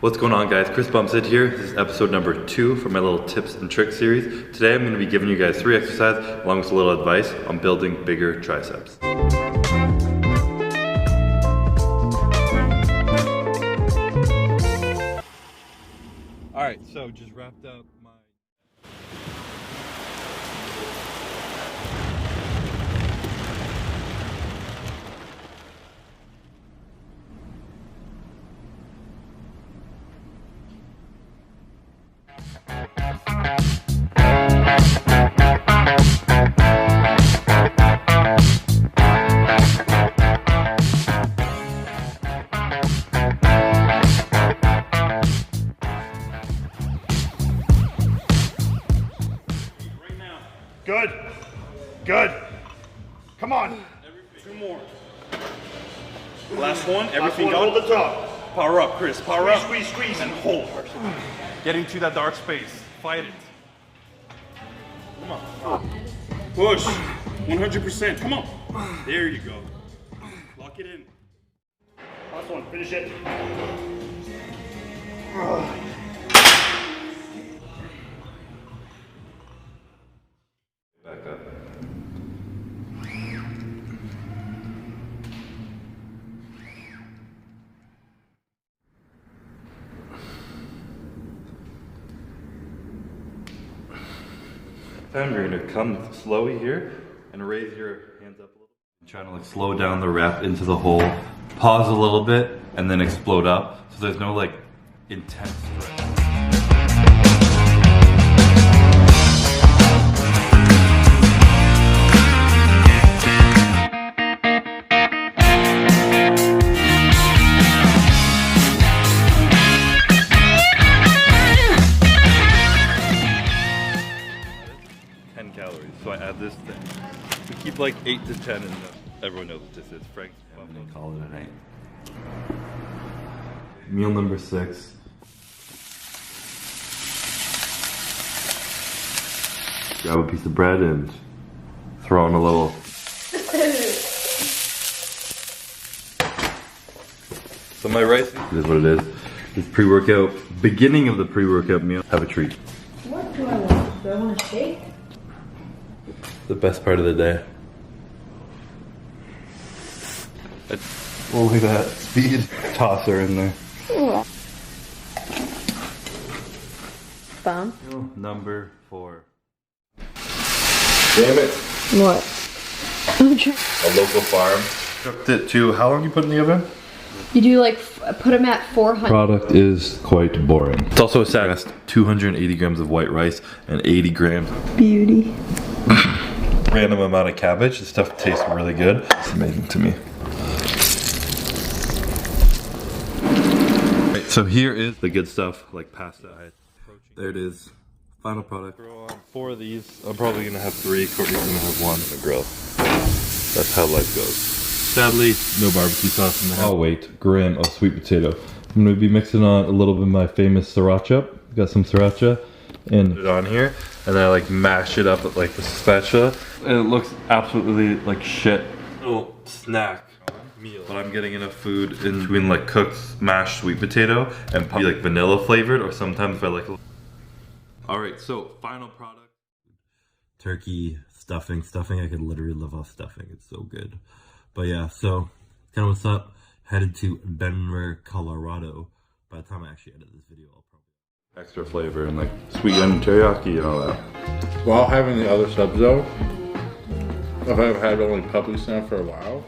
What's going on, guys? Chris Bumstead here. This is episode number 2 for my little tips and tricks series. Today I'm going to be giving you guys 3 exercises along with a little advice on building bigger triceps. Alright, so just wrapped up my... Good. Good. Come on. 2 more. Last one. Last Everything one, done. hold the top. Power up, Chris. Power up. Squeeze, squeeze. And hold. Getting to that dark space. Fight it. Come on. Push. 100%. Come on. There you go. Lock it in. Last one. Finish it. Back up. Time you're gonna come slowly here and raise your hands up a little. Trying to like slow down the rep into the hole, pause a little bit, and then explode up. So there's no like intense stretch. 10 calories, so I add this thing. We keep like 8 to 10, and everyone knows what this is. Frank's Buffalo. Call it a night. Meal number 6. Grab a piece of bread and throw in a little. So my rice is what it is. This pre-workout, beginning of the pre-workout meal. Have a treat. What do I want? Do I want a shake? The best part of the day. Oh, look at that speed tosser in there. Bomb. Meal number 4. Damn it. What? A local farm. Cooked it to, how long you put in the oven? You do like, put them at 400. Product is quite boring. It's also a sack. 280 grams of white rice and 80 grams of Beauty. random amount of cabbage. This stuff tastes really good. It's amazing to me. Right, so here is the good stuff, like pasta. There it is. Final product. Throw on 4 of these. I'm probably gonna have 3. Courtney's gonna have 1 in the grill. That's how life goes. Sadly, no barbecue sauce in the house. Oh wait, gram of sweet potato. I'm gonna be mixing on a little bit of my famous sriracha. Got some sriracha and put it on here, and then I like mash it up with like the spatula. And it looks absolutely like shit. Little snack meal. But I'm getting enough food in between like cooked mashed sweet potato and probably like vanilla flavored, or sometimes I like. Alright, so final product. Turkey stuffing. Stuffing, I could literally live off stuffing. It's so good. But yeah, so kind of what's up. Headed to Denver, Colorado. By the time I actually edit this video, I'll probably extra flavor and like sweet onion teriyaki and all that. While having the other subs though, if I've had only puppies now for a while,